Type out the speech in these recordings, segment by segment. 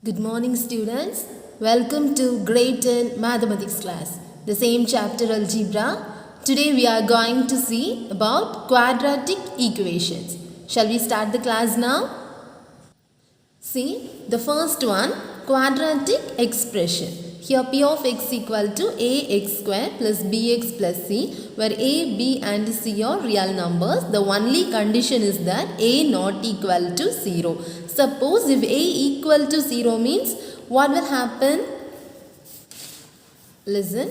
Good morning students. Welcome to grade 10 mathematics class. The same chapter algebra. Today we are going to see about quadratic equations. Shall we start the class now? See the first one, quadratic expression. Here p of x equal to ax square plus bx plus c, where a, b and c are real numbers. The only condition is that a not equal to 0. Suppose if a equal to 0 means what will happen? Listen.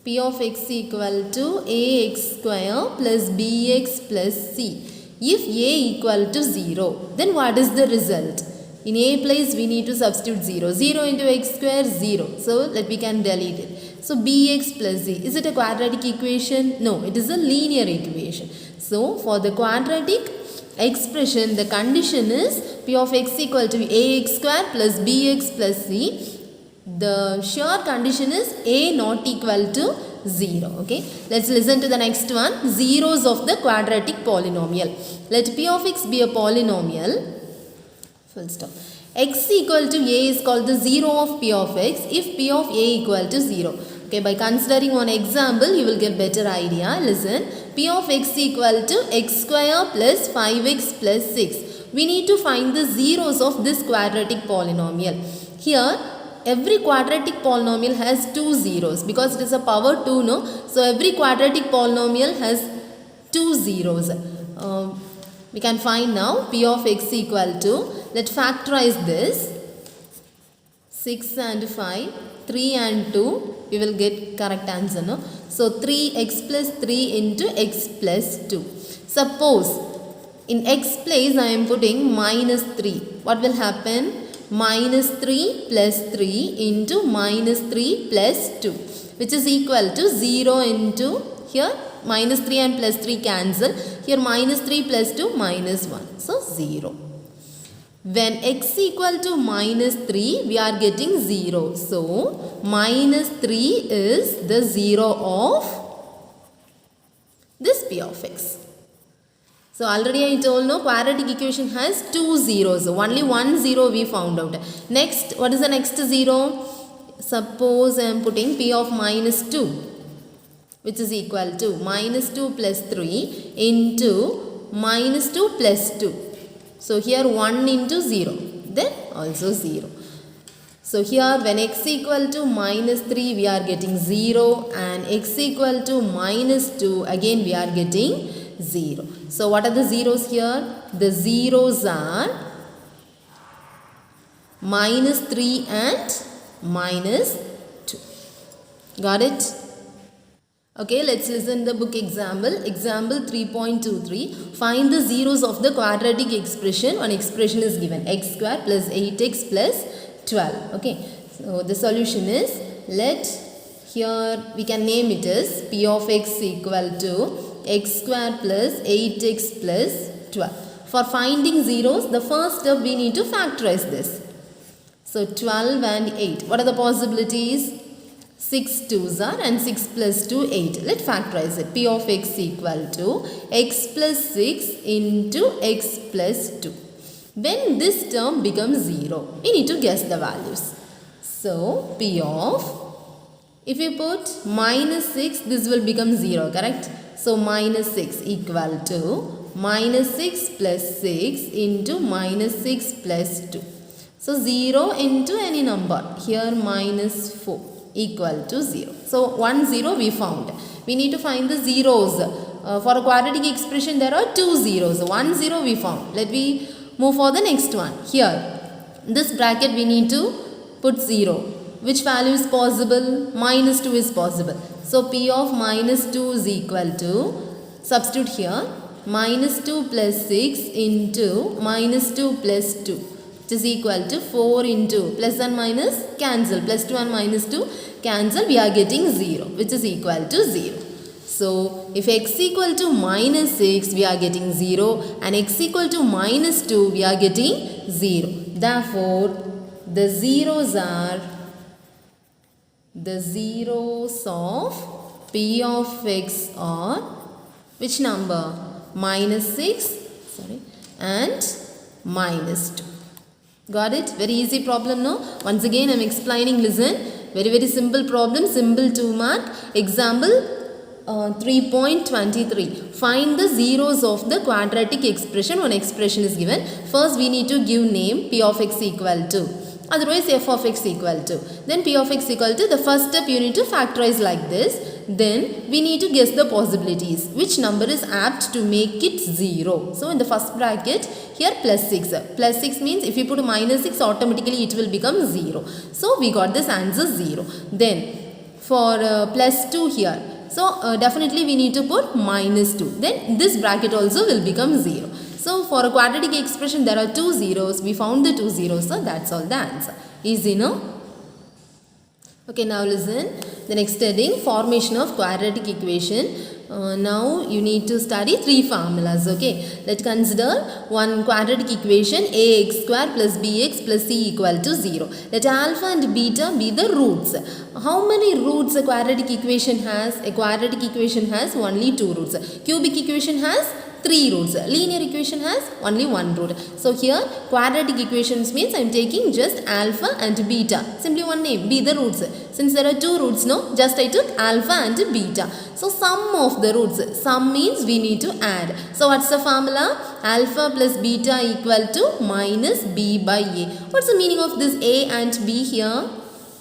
P of x equal to ax square plus bx plus c. If a equal to 0, then what is the result? In a place we need to substitute 0. 0 into x square 0. So we can delete it. So bx plus z. Is it a quadratic equation? No, it is a linear equation. So for the quadratic expression, the condition is p of x equal to ax square plus bx plus c. The sure condition is a not equal to 0. Okay, let's listen to the next one. Zeros of the quadratic polynomial. Let p of x be a polynomial. Full stop. X equal to a is called the 0 of p of x if p of a equal to 0. Okay, by considering one example, you will get better idea. Listen, p of x equal to x square plus 5x plus 6. We need to find the zeros of this quadratic polynomial. Here, every quadratic polynomial has two zeros because it is a power 2, no? So, every quadratic polynomial has two zeros. We can find now p of x equal to, let's factorize this, 6 and 5, 3 and 2, we will get correct answer, no? So 3x plus 3 into x plus 2. Suppose in x place I am putting minus 3. What will happen? Minus 3 plus 3 into minus 3 plus 2, which is equal to 0 into here minus 3 and plus 3 cancel. Here minus 3 plus 2 minus 1. So 0. When x equal to minus 3, we are getting 0. So minus 3 is the 0 of this p of x. So already I told, no, quadratic equation has two zeros. Only one 0 we found out. Next, what is the next 0? Suppose I am putting p of minus 2, which is equal to minus 2 plus 3 into minus 2 plus 2. So here 1 into 0, then also 0. So here when x equal to minus 3, we are getting 0, and x equal to minus 2, again we are getting 0. So what are the zeros here? The zeros are minus 3 and minus 2. Got it? Okay, let's listen the book example. Example 3.23. Find the zeros of the quadratic expression. One expression is given. X square plus 8x plus 12. Okay, so the solution is, here we can name it as p of x equal to x square plus 8x plus 12. For finding zeros, the first step we need to factorize this. So 12 and 8. What are the possibilities? 6 2s are, and 6 plus 2 8. Let's factorize it. P of x equal to x plus 6 into x plus 2. When this term becomes 0, we need to guess the values. So P of, if you put minus 6, this will become 0, correct? So minus 6 equal to minus 6 plus 6 into minus 6 plus 2. So 0 into any number. Here minus 4 equal to 0. So 1 0 we found. We need to find the zeros. For a quadratic expression there are two zeros. 1 0 we found. Let me move for the next one. Here, this bracket we need to put 0. Which value is possible? Minus 2 is possible. So p of minus 2 is equal to, substitute here, minus 2 plus 6 into minus 2 plus 2, which is equal to 4 into plus and minus cancel. Plus 2 and minus 2 cancel. We are getting 0, which is equal to 0. So if x equal to minus 6, we are getting 0, and x equal to minus 2, we are getting 0. Therefore, the zeros are, the zeros of p of x are which number? Minus 6 and minus 2. Got it? Very easy problem, no? Once again I am explaining, listen. Very simple problem, simple 2 mark. Example 3.23. Find the zeros of the quadratic expression. One expression is given. First we need to give name p of x equal to, otherwise f of x equal to. Then p of x equal to, the first step you need to factorize like this. Then we need to guess the possibilities. Which number is apt to make it 0? So in the first bracket, here plus 6. Plus 6 means if you put minus 6, automatically it will become 0. So we got this answer 0. Then for plus 2 here. So definitely we need to put minus 2. Then this bracket also will become 0. So for a quadratic expression there are 2 zeros. We found the 2 zeros. So that's all the answer. Easy, no? Okay, now listen. The next heading, formation of quadratic equation. Now you need to study 3 formulas. Okay, let's consider one quadratic equation, ax square plus bx plus c equal to 0. Let alpha and beta be the roots. How many roots a quadratic equation has? A quadratic equation has only 2 roots. Cubic equation has 3 roots. Linear equation has only 1 root. So here quadratic equations means I am taking just alpha and beta. Simply one name, be the roots. Since there are 2 roots, no, just I took alpha and beta. So sum of the roots. Sum means we need to add. So what's the formula? Alpha plus beta equal to minus b by a. What's the meaning of this a and b here?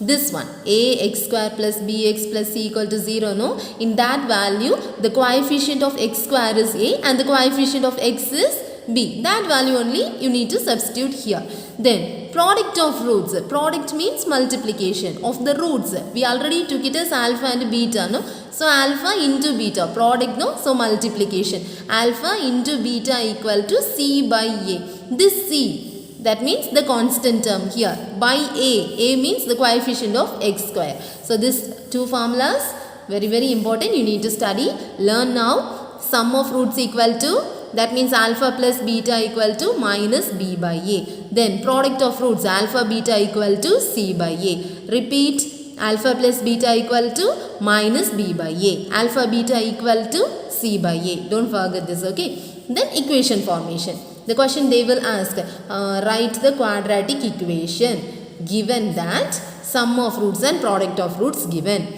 This one, ax square plus bx plus c equal to 0, no? In that value, the coefficient of x square is a and the coefficient of x is b. That value only you need to substitute here. Then product of roots. Product means multiplication of the roots. We already took it as alpha and beta, no? So alpha into beta. Product, no? So multiplication. Alpha into beta equal to c by a. This c, that means the constant term here, by a. A means the coefficient of x square. So these 2 formulas, very important, you need to study. Learn now. Sum of roots equal to, that means alpha plus beta equal to minus b by a. Then product of roots, alpha beta equal to c by a. Repeat, alpha plus beta equal to minus b by a. Alpha beta equal to c by a. Don't forget this, okay? Then equation formation. The question they will ask, write the quadratic equation given that sum of roots and product of roots given.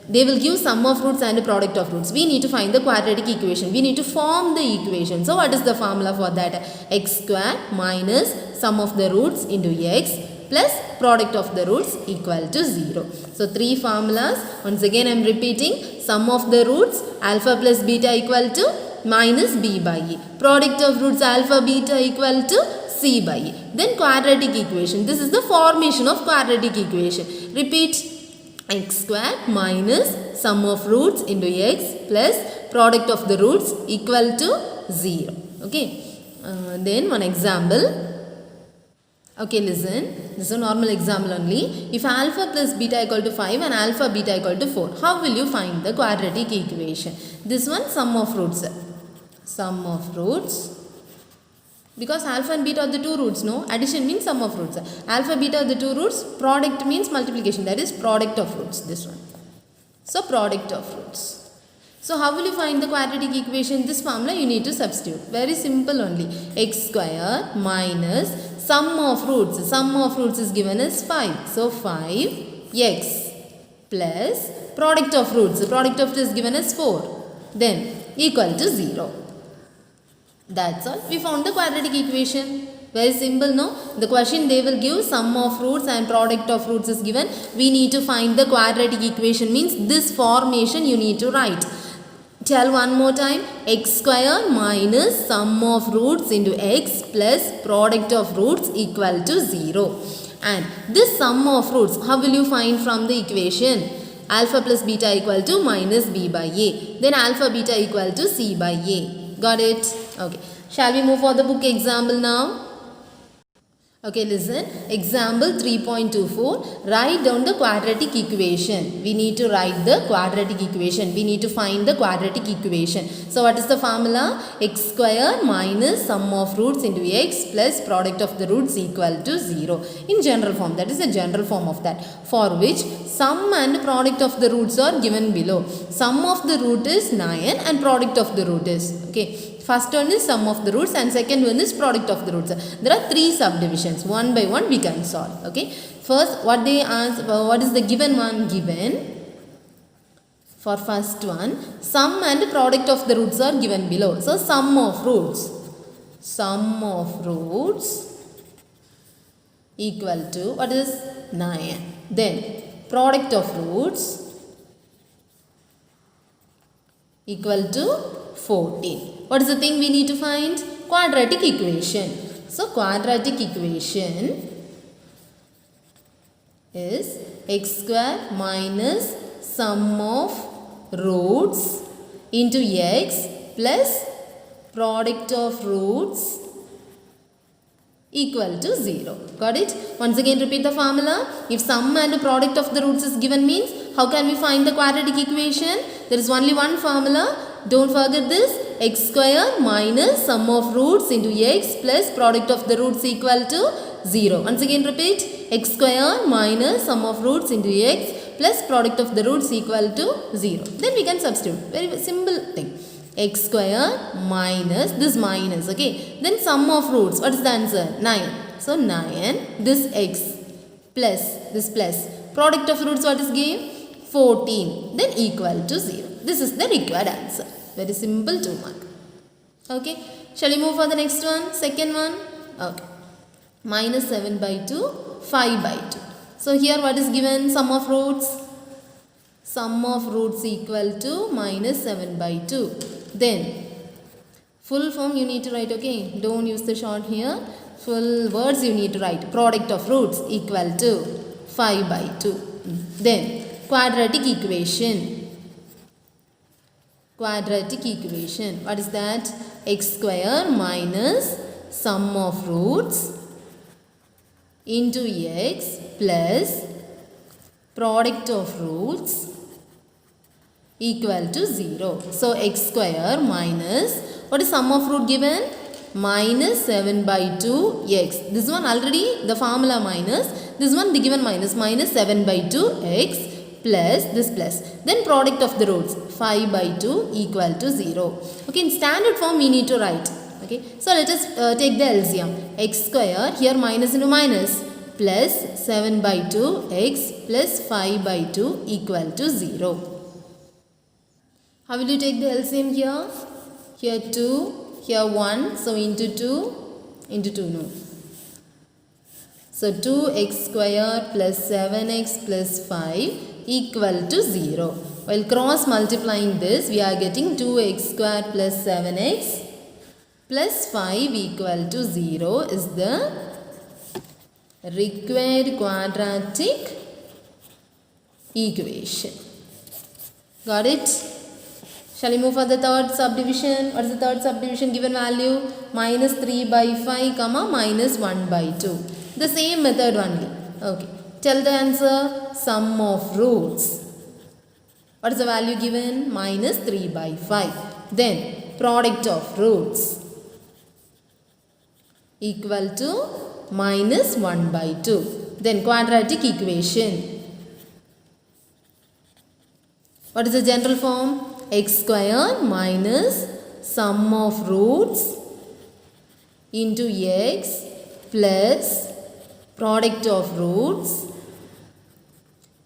They will give sum of roots and product of roots. We need to find the quadratic equation. We need to form the equation. So what is the formula for that? X square minus sum of the roots into x plus product of the roots equal to 0. So 3 formulas. Once again I am repeating. Sum of the roots, alpha plus beta equal to minus b by a. Product of roots, alpha beta equal to c by a. Then quadratic equation. This is the formation of quadratic equation. Repeat, x square minus sum of roots into x plus product of the roots equal to 0. Okay. Then one example. Okay, listen. This is a normal example only. If alpha plus beta equal to 5 and alpha beta equal to 4, how will you find the quadratic equation? This one, sum of roots. Sum of roots. Because alpha and beta are the 2 roots, no? Addition means sum of roots. Alpha, beta are the 2 roots. Product means multiplication. That is product of roots. This one. So product of roots. So how will you find the quadratic equation? This formula you need to substitute. Very simple only. X square minus sum of roots. Sum of roots is given as 5. So 5x plus product of roots. Product of it is given as 4. Then equal to 0. That's all. We found the quadratic equation. Very simple, no? The question they will give sum of roots and product of roots is given. We need to find the quadratic equation, means this formation you need to write. Tell one more time. X square minus sum of roots into x plus product of roots equal to 0. And this sum of roots, how will you find from the equation? Alpha plus beta equal to minus b by a. Then alpha beta equal to c by a. Got it? Okay. Shall we move for the book example now? Okay, listen. Example 3.24. Write down the quadratic equation. We need to write the quadratic equation. We need to find the quadratic equation. So, what is the formula? X square minus sum of roots into x plus product of the roots equal to 0. In general form. That is the general form of that. For which sum and product of the roots are given below. Sum of the root is 9 and product of the root is. Okay. First one is sum of the roots and second one is product of the roots. There are 3 subdivisions. One by one we can solve. Okay. First, what they ask, what is the given one? Given. For first one, sum and product of the roots are given below. So, sum of roots equal to, what is 9. Then, product of roots equal to 14. What is the thing we need to find? Quadratic equation. So, quadratic equation is x square minus sum of roots into x plus product of roots equal to 0. Got it? Once again repeat the formula. If sum and product of the roots is given means, how can we find the quadratic equation? There is only one formula. Don't forget this. X square minus sum of roots into x plus product of the roots equal to 0. Once again repeat. X square minus sum of roots into x plus product of the roots equal to 0. Then we can substitute. Very simple thing. X square minus this minus. Okay. Then sum of roots. What is the answer? 9. So 9. This x plus this plus. Product of roots what is given? 14. Then equal to 0. This is the required answer. Very simple 2 mark. Okay. Shall we move for the next one? Second one. Okay. Minus 7 by 2. 5 by 2. So here what is given? Sum of roots. Sum of roots equal to minus 7 by 2. Then full form you need to write. Okay. Don't use the short here. Full words you need to write. Product of roots equal to 5 by 2. Then quadratic equation. Quadratic equation. What is that? X square minus sum of roots into x plus product of roots equal to 0. So, x square minus, what is sum of root given? Minus 7 by 2 x. This one already the formula minus. This one the given minus. Minus 7 by 2 x plus this plus. Then product of the roots 5 by 2 equal to 0. Okay, in standard form we need to write. Okay, so let us take the LCM. X square, here minus into minus, plus 7 by 2 x plus 5 by 2 equal to 0. How will you take the LCM here? Here 2, here 1, so into 2 no. So 2x square plus 7x plus 5 equal to 0. While cross multiplying this, we are getting 2x square plus 7x plus 5 equal to 0 is the required quadratic equation. Got it? Shall we move for the third subdivision? What is the third subdivision? Given value minus 3 by 5 comma minus 1 by 2. The same method only. Okay. Tell the answer. Sum of roots. What is the value given? Minus 3 by 5. Then product of roots equal to minus 1 by 2. Then quadratic equation. What is the general form? X square minus sum of roots into x plus product of roots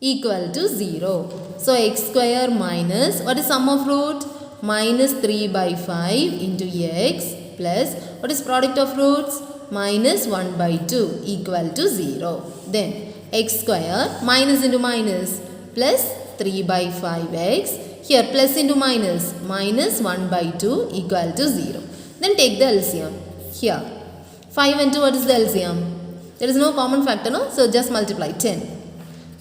equal to 0. So, x square minus, what is sum of root? Minus 3 by 5 into x plus, what is product of roots? Minus 1 by 2 equal to 0. Then, x square minus into minus plus 3 by 5x. Here plus into minus, minus 1 by 2 equal to 0. Then take the LCM. Here, 5 and 2, what is the LCM? There is no common factor, no? So, just multiply 10.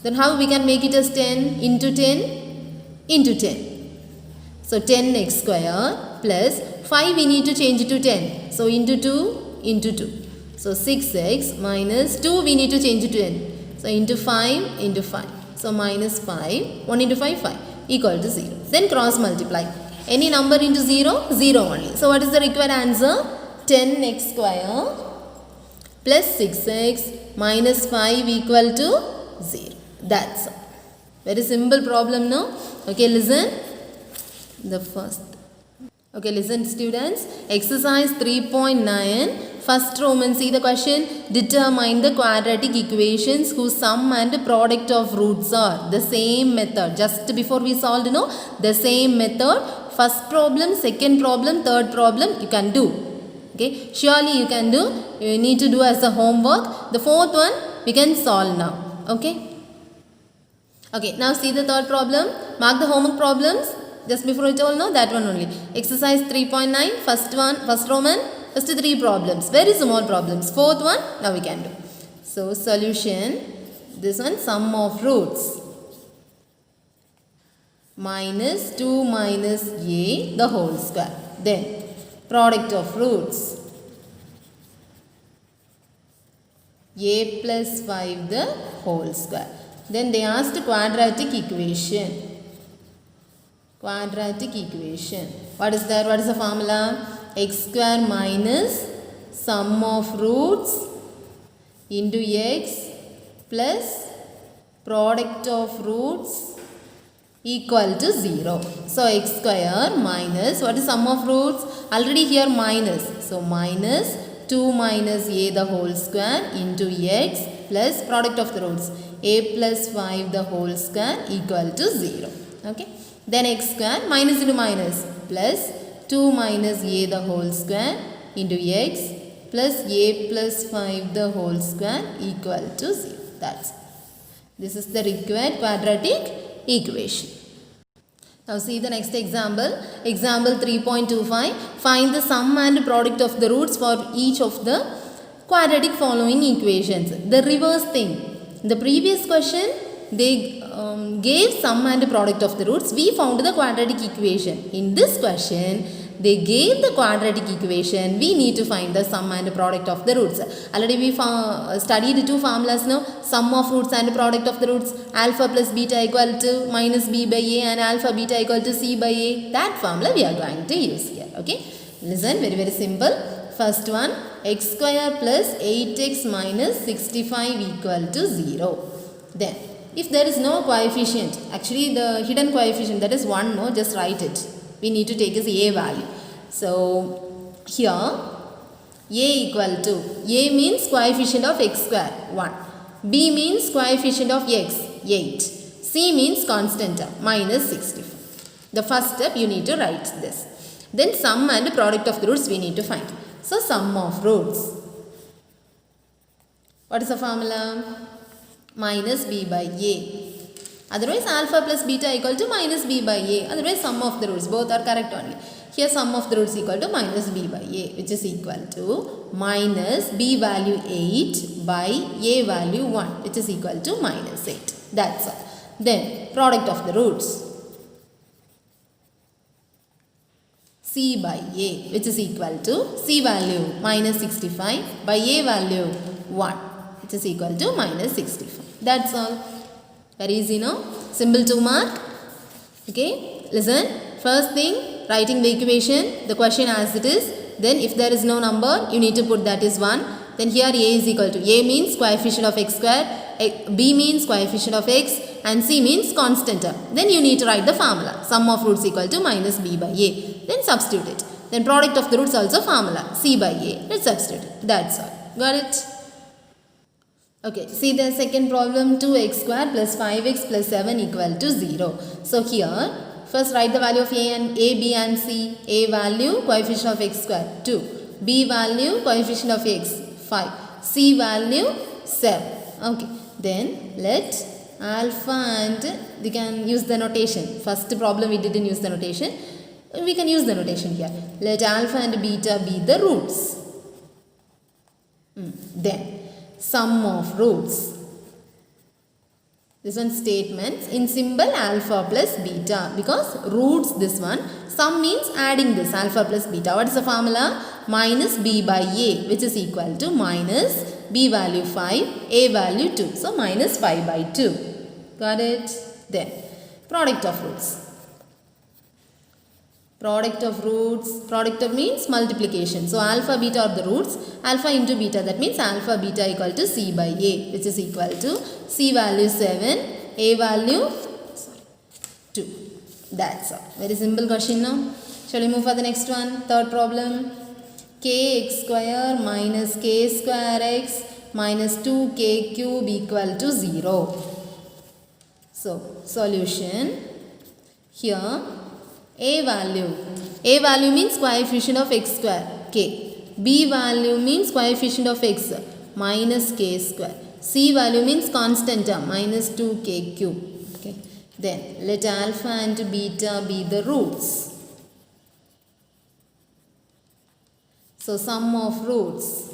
Then how we can make it as 10 into 10 into 10. So, 10x square plus 5 we need to change it to 10. So, into 2 into 2. So, 6x minus 2 we need to change it to 10. So, into 5 into 5. So, minus 5, 1 into 5, 5 equal to 0. Then cross multiply. Any number into 0, 0 only. So, what is the required answer? 10x square plus 6x minus 5 equal to 0. That's all. Very simple problem, no? Okay, listen. The first. Okay, listen students. Exercise 3.9. First Roman, see the question. Determine the quadratic equations whose sum and product of roots are the same method. Just before we solved, the same method. First problem, second problem, third problem you can do. Okay, surely you can do. You need to do as a homework. The fourth one we can solve now. Okay. Okay, now see the third problem. Mark the homework problems. Just before I told, that one only. Exercise 3.9, first Roman, first 3 problems. Very small problems. Fourth one, now we can do. So, solution, this one, sum of roots. Minus 2 minus a, the whole square. Then, product of roots. A plus 5, the whole square. Then they asked quadratic equation. Quadratic equation. What is that? What is the formula? X square minus sum of roots into x plus product of roots equal to 0. So x square minus, what is sum of roots? Already here minus. So minus 2 minus a the whole square into x plus product of the roots. A plus 5 the whole square equal to 0. Okay. Then x square minus into minus plus 2 minus a the whole square into x plus a plus 5 the whole square equal to 0. That's it. This is the required quadratic equation. Now see the next example. Example 3.25. Find the sum and product of the roots for each of the quadratic following equations. The reverse thing. The previous question they gave sum and product of the roots. We found the quadratic equation. In this question, they gave the quadratic equation. We need to find the sum and product of the roots. Already we studied 2 formulas now. Sum of roots and product of the roots. Alpha plus beta equal to minus b by a and alpha beta equal to c by a. That formula we are going to use here. Okay. Listen, very very simple. First one, x square plus 8x minus 65 equal to 0. Then, if there is no coefficient, actually the hidden coefficient that is 1, no, just write it. We need to take as a value. So, here a equal to, a means coefficient of x square 1, b means coefficient of x 8, c means constant term minus 65. The first step you need to write this. Then sum and product of the roots we need to find. So, sum of roots. What is the formula? Minus b by a. Otherwise, alpha plus beta equal to minus b by a. Otherwise, sum of the roots. Both are correct only. Here, sum of the roots equal to minus b by a, which is equal to minus b value 8 by a value 1, which is equal to minus 8. That's all. Then, product of the roots. C by a, which is equal to c value minus 65 by a value 1, which is equal to minus 65. That's all. Very easy, no? Simple to mark. Okay. Listen. First thing, writing the equation, the question as it is. Then if there is no number, you need to put that is 1. Then here a is equal to, a means coefficient of x square, b means coefficient of x, and c means constant term. Then you need to write the formula. Sum of roots equal to minus b by a. Then substitute it. Then product of the roots also formula. C by a. Let's substitute it. That's all. Got it? Okay. See the second problem. 2x square plus 5x plus 7 equal to 0. So here, first write the value of a, b and c. A value coefficient of x square 2. B value coefficient of x 5. C value 7. Okay. Then let alpha and we can use the notation. First problem we didn't use the notation. We can use the notation here. Let alpha and beta be the roots. Then sum of roots. This one statements in symbol alpha plus beta because roots this one. Sum means adding this alpha plus beta. What is the formula? Minus b by a, which is equal to minus b value 5, a value 2. So minus 5 by 2. Got it? Then product of roots. Product of roots, product of means multiplication. So alpha beta are the roots, alpha into beta, that means alpha beta equal to c by a, which is equal to c value 7, a value 2. That's all. Very simple question now. Shall we move for the next one? Third problem. Kx square minus k square x minus 2k cube equal to 0. So, solution. Here, a value means coefficient of x square, k. B value means coefficient of x, minus k square. C value means constant term, minus 2k cube. Okay. Then, let alpha and beta be the roots. So, sum of roots.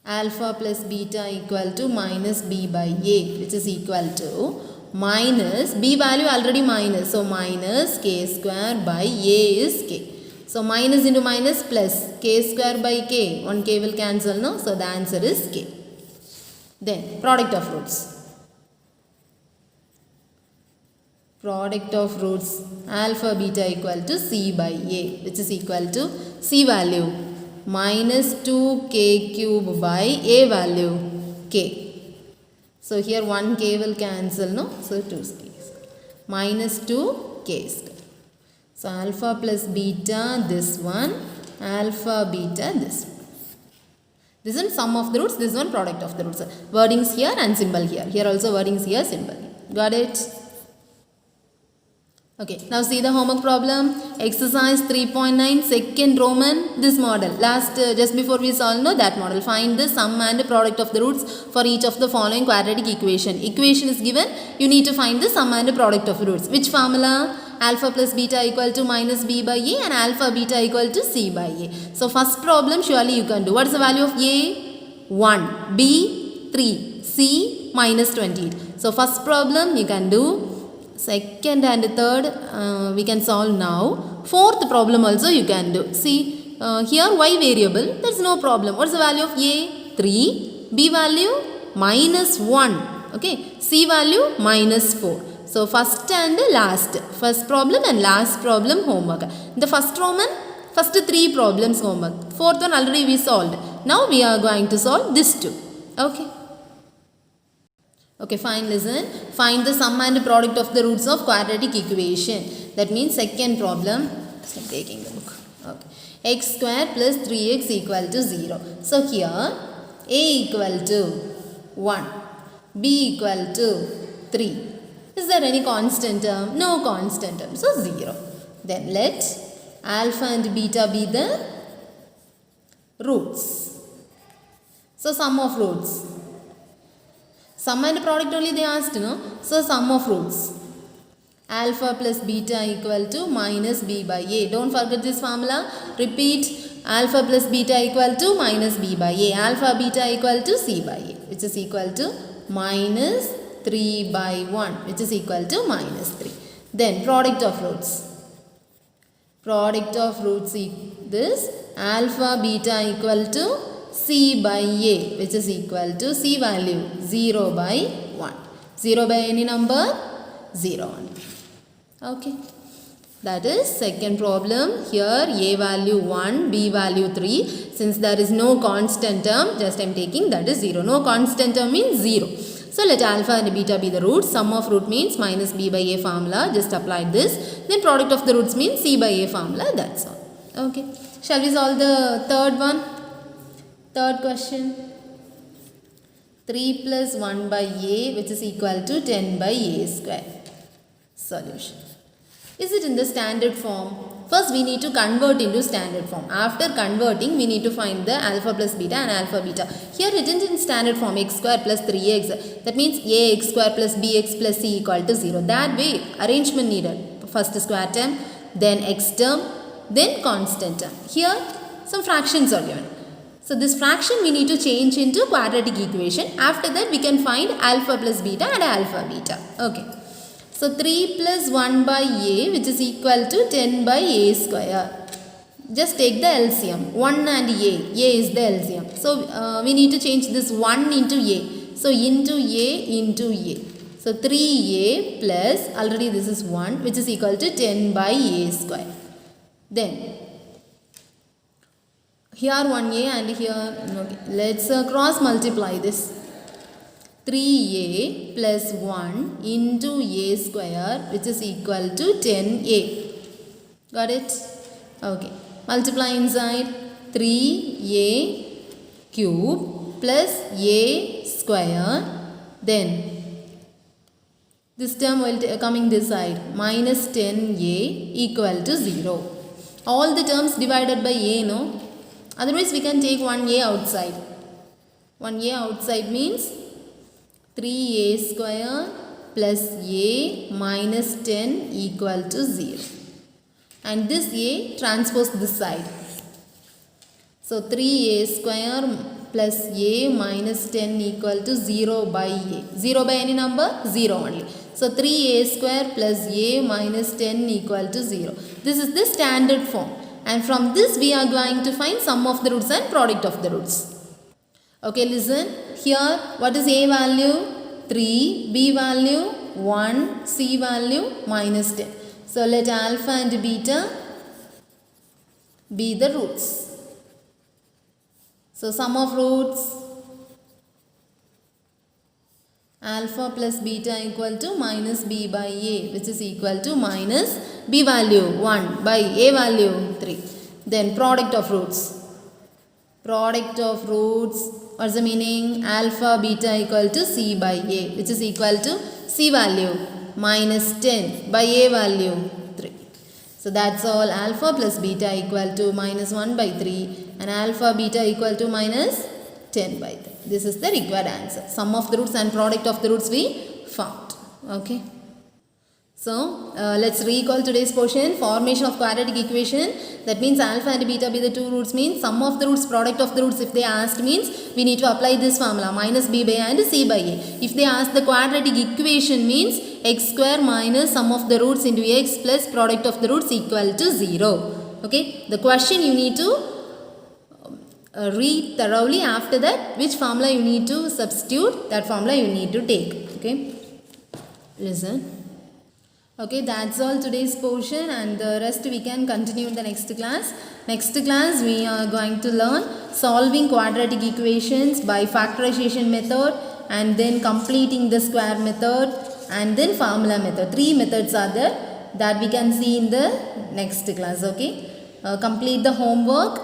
Alpha plus beta equal to minus b by a, which is equal to minus, b value already minus, so minus k square by a is k. So minus into minus plus k square by k, 1k will cancel, no? So the answer is k. Then product of roots. Product of roots, alpha beta equal to c by a, which is equal to c value minus 2k cube by a value k. So here 1k will cancel, no? So 2k minus 2k square. So alpha plus beta this one, alpha beta this one. This is sum of the roots, this one product of the roots. Wordings here and symbol here. Here also wordings here, symbol. Got it? Okay, now see the homework problem. Exercise 3.9, second Roman, this model. Last, just before we solve, no, that model. Find the sum and product of the roots for each of the following quadratic equation. Equation is given, you need to find the sum and product of roots. Which formula? Alpha plus beta equal to minus b by a and alpha beta equal to c by a. So first problem surely you can do. What is the value of a? 1. B 3. C minus 28. So first problem you can do. Second and third we can solve now. Fourth problem also you can do. See here y variable, there is no problem. What is the value of a? 3. B value minus 1. Okay. C value minus 4. So first and last. First problem and last problem homework. The first Roman, first 3 problems homework. Fourth one already we solved. Now we are going to solve this 2. Okay. Okay, fine, listen. Find the sum and product of the roots of quadratic equation. That means second problem. I'm taking the book. Okay. X square plus 3x equal to 0. So here a equal to 1, b equal to 3. Is there any constant term? No constant term. So 0. Then let alpha and beta be the roots. So sum of roots. Sum and product only they asked, no? So sum of roots. Alpha plus beta equal to minus b by a. Don't forget this formula. Repeat. Alpha plus beta equal to minus b by a. Alpha beta equal to c by a, which is equal to minus 3 by 1, which is equal to minus 3. Then product of roots. Product of roots is this. Alpha beta equal to c by a, which is equal to c value 0 by 1. 0 by any number? 0 only. Okay. That is second problem. Here a value 1, b value 3. Since there is no constant term, just I am taking that is 0. No constant term means 0. So let alpha and beta be the roots. Sum of root means minus b by a formula. Just apply this. Then product of the roots means c by a formula. That's all. Okay. Shall we solve the third one? Third question. 3 plus 1 by a, which is equal to 10 by a square. Solution. Is it in the standard form? First we need to convert into standard form. After converting we need to find the alpha plus beta and alpha beta. Here it is in standard form, x square plus 3x. That means ax square plus bx plus c equal to 0. That way arrangement needed. First square term, then x term, then constant term. Here some fractions are given. So this fraction we need to change into quadratic equation. After that we can find alpha plus beta and alpha beta. Okay. So 3 plus 1 by a, which is equal to 10 by a square. Just take the LCM. 1 and a. A is the LCM. So we need to change this 1 into a. So into a into a. So 3a plus, already this is 1, which is equal to 10 by a square. Then here 1a and here, okay. Let's cross multiply this. 3a plus 1 into a square, which is equal to 10a. Got it? Okay. Multiply inside 3a cube plus a square. Then this term will coming this side. Minus 10a equal to 0. All the terms divided by a, no? Otherwise we can take 1a outside. 1a outside means 3a square plus a minus 10 equal to 0. And this a transpose this side. So 3a square plus a minus 10 equal to 0 by a. 0 by any number? 0 only. So 3a square plus a minus 10 equal to 0. This is the standard form. And from this we are going to find sum of the roots and product of the roots. Okay, listen. Here what is a value? 3, b value 1, c value minus 10. So let alpha and beta be the roots. So sum of roots, alpha plus beta equal to minus b by a, which is equal to minus b value 1 by a value 3. Then product of roots. Product of roots, what's the meaning? Alpha beta equal to c by a, which is equal to c value minus 10 by a value 3. So that's all. Alpha plus beta equal to minus 1 by 3 and alpha beta equal to minus 10 by 3. This is the required answer. Sum of the roots and product of the roots we found. Okay. So let's recall today's portion. Formation of quadratic equation. That means alpha and beta be the two roots means sum of the roots, product of the roots. If they asked means we need to apply this formula minus b by a and c by a. If they ask the quadratic equation means x square minus sum of the roots into x plus product of the roots equal to 0. Okay. The question you need to read thoroughly. After that which formula you need to substitute, that formula you need to take. Okay. Listen. Okay, that's all today's portion and the rest we can continue in the next class. Next class we are going to learn solving quadratic equations by factorization method and then completing the square method and then formula method. 3 methods are there that we can see in the next class. Okay, complete the homework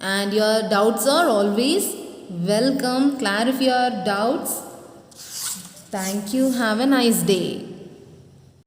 and your doubts are always welcome. Clarify your doubts. Thank you. Have a nice day.